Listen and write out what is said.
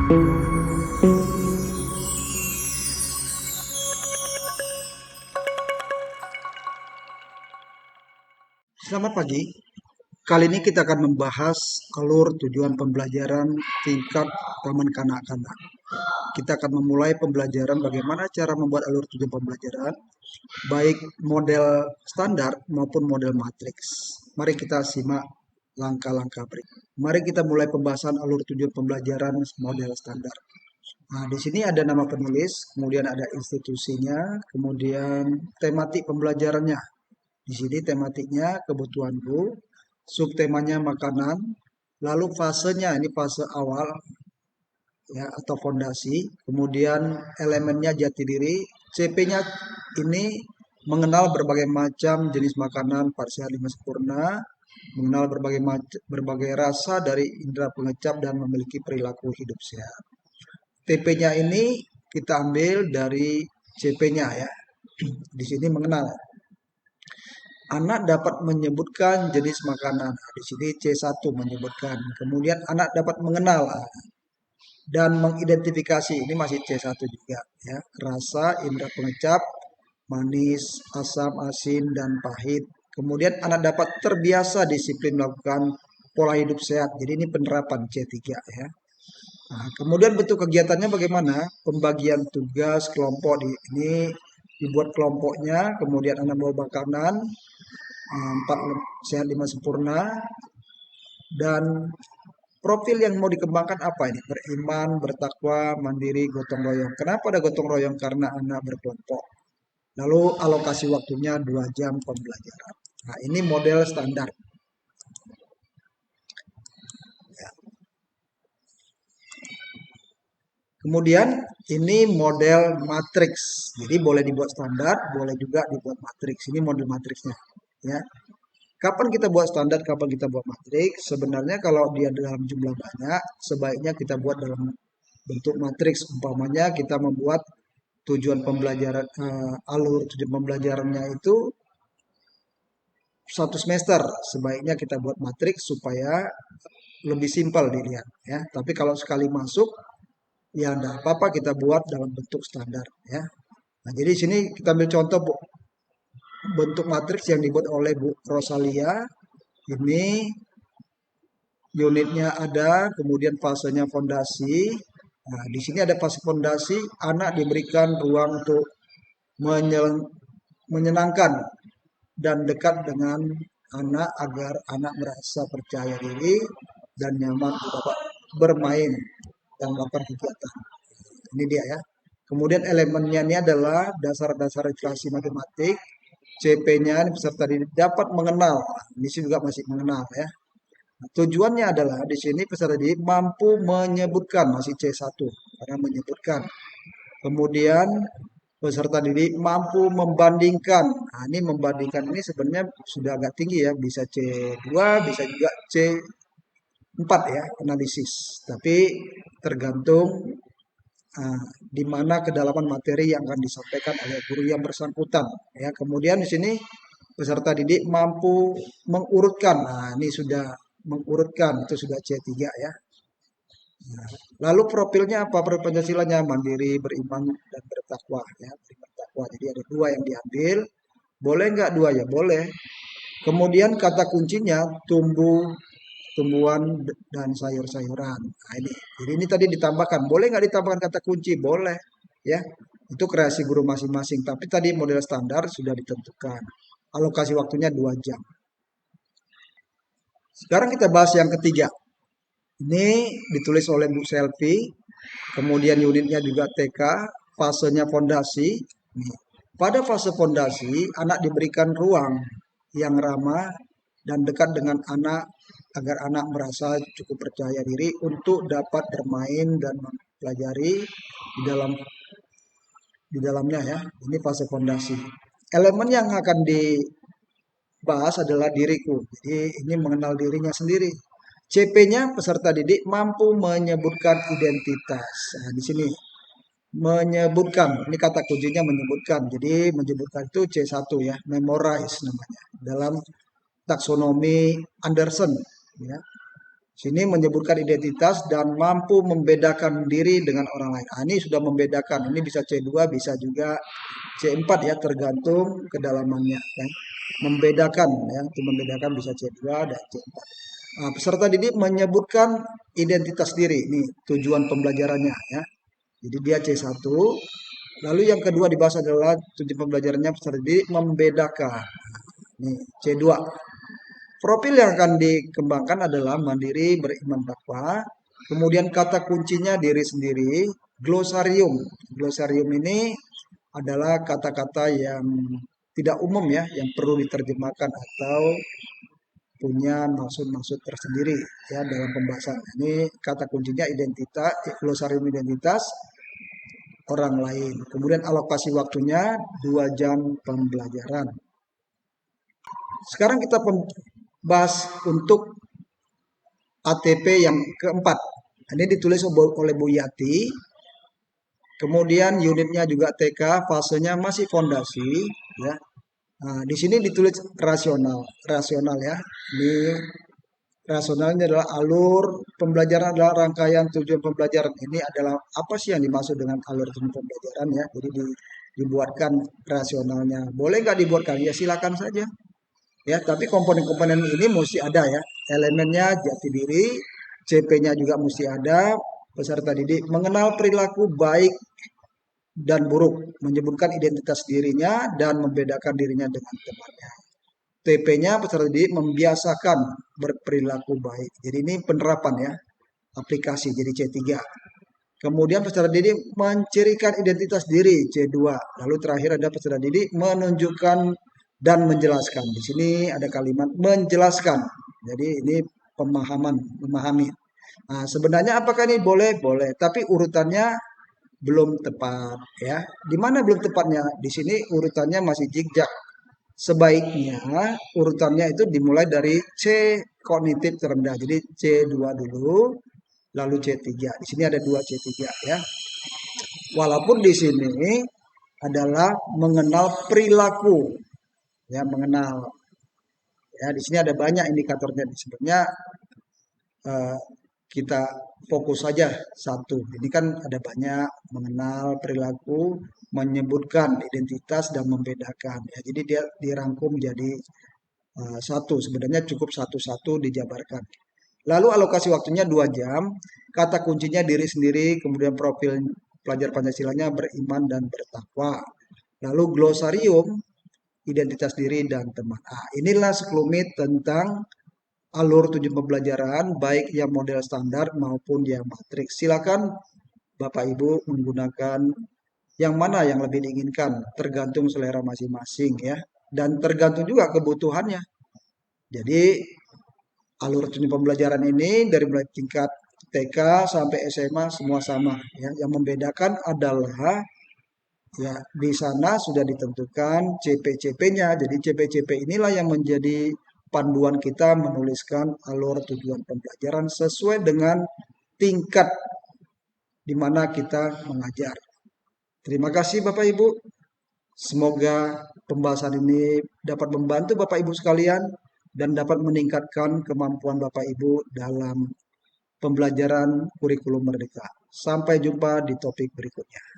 Selamat pagi. Kali ini kita akan membahas alur tujuan pembelajaran tingkat taman kanak-kanak. Kita akan memulai pembelajaran bagaimana cara membuat alur tujuan pembelajaran, baik model standar maupun model matriks. Mari kita simak langkah-langkah berikut. Mari kita mulai pembahasan alur tujuan pembelajaran model standar. Nah, di sini ada nama penulis, kemudian ada institusinya, kemudian tematik pembelajarannya. Di sini tematiknya kebutuhan guru, subtemanya makanan, lalu fasenya ini fase awal ya atau fondasi, kemudian elemennya jati diri, CP-nya ini mengenal berbagai macam jenis makanan parsial lima sempurna, mengenal berbagai rasa dari indera pengecap dan memiliki perilaku hidup sehat. TP-nya ini kita ambil dari CP-nya ya. Di sini mengenal. Anak dapat menyebutkan jenis makanan. Di sini C1 menyebutkan. Kemudian anak dapat mengenal dan mengidentifikasi. Ini masih C1 juga ya. Rasa, indera pengecap, manis, asam, asin dan pahit. Kemudian anak dapat terbiasa disiplin melakukan pola hidup sehat. Jadi ini penerapan C3 ya. Nah, kemudian bentuk kegiatannya bagaimana? Pembagian tugas kelompok ini dibuat kelompoknya, kemudian anak bawa makanan, 4 sehat 5 sempurna, dan profil yang mau dikembangkan apa ini? Beriman, bertakwa, mandiri, gotong royong. Kenapa ada gotong royong? Karena anak berkelompok. Lalu alokasi waktunya 2 jam pembelajaran. Nah, ini model standar. Kemudian ini model matriks. Jadi boleh dibuat standar, boleh juga dibuat matriks. Ini model matriksnya. Ya. Kapan kita buat standar, kapan kita buat matriks? Sebenarnya kalau dia dalam jumlah banyak, sebaiknya kita buat dalam bentuk matriks. Umpamanya kita membuat tujuan pembelajaran, alur tujuan pembelajarannya itu 1 semester. Sebaiknya kita buat matriks supaya lebih simpel dilihat. Ya. Tapi kalau sekali masuk, ya enggak apa-apa kita buat dalam bentuk standar ya. Nah, jadi sini kita ambil contoh Bu, bentuk matriks yang dibuat oleh Bu Rosalia. Ini unitnya ada, kemudian fasenya fondasi. Nah, di sini ada fase fondasi, anak diberikan ruang untuk menyenangkan dan dekat dengan anak agar anak merasa percaya diri dan nyaman untuk dapat bermain dan melakukan kegiatan. Ini dia ya. Kemudian elemennya ini adalah dasar-dasar literasi matematik. CP-nya peserta didik dapat mengenal. Di sini juga masih mengenal ya. Nah, tujuannya adalah di sini peserta didik mampu menyebutkan, masih C1 karena menyebutkan. Kemudian peserta didik mampu membandingkan. Nah, ini membandingkan ini sebenarnya sudah agak tinggi ya, bisa C2, bisa juga C4 ya, analisis. Tapi tergantung di mana kedalaman materi yang akan disampaikan oleh guru yang bersangkutan. Ya, kemudian di sini peserta didik mampu mengurutkan. Nah, ini sudah mengurutkan, itu sudah C3 ya. Nah, lalu profilnya apa? Profil Pancasilanya mandiri, beriman, dan bertakwa. Ya, bertakwa. Jadi ada 2 yang diambil. Boleh nggak 2 ya? Boleh. Kemudian kata kuncinya tumbuhan dan sayur-sayuran. Nah, ini. Jadi ini tadi ditambahkan. Boleh nggak ditambahkan kata kunci? Boleh. Ya, itu kreasi guru masing-masing. Tapi tadi model standar sudah ditentukan. Alokasi waktunya 2 jam. Sekarang kita bahas yang ketiga. Ini ditulis oleh Bu Selvi. Kemudian unitnya juga TK. Fasenya fondasi. Pada fase fondasi, anak diberikan ruang yang ramah dan dekat dengan anak agar anak merasa cukup percaya diri untuk dapat bermain dan mempelajari di dalamnya ya. Ini fase fondasi. Elemen yang akan dibahas adalah diriku. Jadi ini mengenal dirinya sendiri. CP-nya peserta didik mampu menyebutkan identitas. Nah, di sini menyebutkan, ini kata kuncinya menyebutkan. Jadi menyebutkan itu C1 ya, memorize namanya. Dalam taksonomi Anderson ya. Sini menyebutkan identitas dan mampu membedakan diri dengan orang lain. Ini sudah membedakan. Ini bisa C2, bisa juga C4 ya, tergantung kedalamannya. Ya. Membedakan ya, itu membedakan bisa C2 dan C4. Peserta didik menyebutkan identitas diri. Ini tujuan pembelajarannya ya. Jadi dia C1. Lalu yang kedua dibahas adalah tujuan pembelajarannya peserta didik membedakan. Ini C2. Profil yang akan dikembangkan adalah mandiri, beriman, takwa. Kemudian kata kuncinya diri sendiri, glosarium. Glosarium ini adalah kata-kata yang tidak umum ya, yang perlu diterjemahkan atau punya maksud-maksud tersendiri ya dalam pembahasan. Ini kata kuncinya identitas, glosarium identitas orang lain. Kemudian alokasi waktunya 2 jam pembelajaran. Sekarang kita bahas untuk ATP yang keempat. Ini ditulis oleh Bu Yati. Kemudian unitnya juga TK, fasenya masih fondasi. Ya. Nah, di sini ditulis rasional, rasional ya. Ini rasionalnya adalah alur pembelajaran adalah rangkaian tujuan pembelajaran. Ini adalah apa sih yang dimaksud dengan alur tujuan pembelajaran ya. Jadi dibuatkan rasionalnya. Boleh nggak dibuatkan? Ya silakan saja. Ya, tapi komponen-komponen ini mesti ada ya. Elemennya jati diri, CP-nya juga mesti ada. Peserta didik mengenal perilaku baik dan buruk, menyebutkan identitas dirinya dan membedakan dirinya dengan temannya. TP-nya peserta didik membiasakan berperilaku baik. Jadi ini penerapan ya, aplikasi jadi C3. Kemudian peserta didik mencirikan identitas diri C2. Lalu terakhir ada peserta didik menunjukkan dan menjelaskan. Di sini ada kalimat menjelaskan. Jadi ini pemahaman, memahami. Nah, sebenarnya apakah ini boleh? Boleh, tapi urutannya belum tepat ya. Di mana belum tepatnya? Di sini urutannya masih zigzag. Sebaiknya urutannya itu dimulai dari C kognitif terendah. Jadi C2 dulu, lalu C3. Di sini ada 2 C3 ya. Walaupun di sini adalah mengenal perilaku. Ya, mengenal. Ya, di sini ada banyak indikatornya. Sebenarnya eh, kita fokus saja satu. Ini kan ada banyak mengenal perilaku, menyebutkan identitas dan membedakan. Ya, jadi dia dirangkum jadi satu. Sebenarnya cukup satu-satu dijabarkan. Lalu alokasi waktunya 2 jam. Kata kuncinya diri sendiri, kemudian profil pelajar Pancasilanya beriman dan bertakwa. Lalu glosarium, identitas diri dan teman. Inilah sekelumit tentang alur tujuan pembelajaran, baik yang model standar maupun yang matriks. Silakan Bapak Ibu menggunakan yang mana yang lebih diinginkan, tergantung selera masing-masing ya. Dan tergantung juga kebutuhannya. Jadi alur tujuan pembelajaran ini dari mulai tingkat TK sampai SMA semua sama ya. Yang membedakan adalah ya di sana sudah ditentukan CP-CP-nya. Jadi CP-CP inilah yang menjadi panduan kita menuliskan alur tujuan pembelajaran sesuai dengan tingkat di mana kita mengajar. Terima kasih Bapak Ibu. Semoga pembahasan ini dapat membantu Bapak Ibu sekalian dan dapat meningkatkan kemampuan Bapak Ibu dalam pembelajaran kurikulum merdeka. Sampai jumpa di topik berikutnya.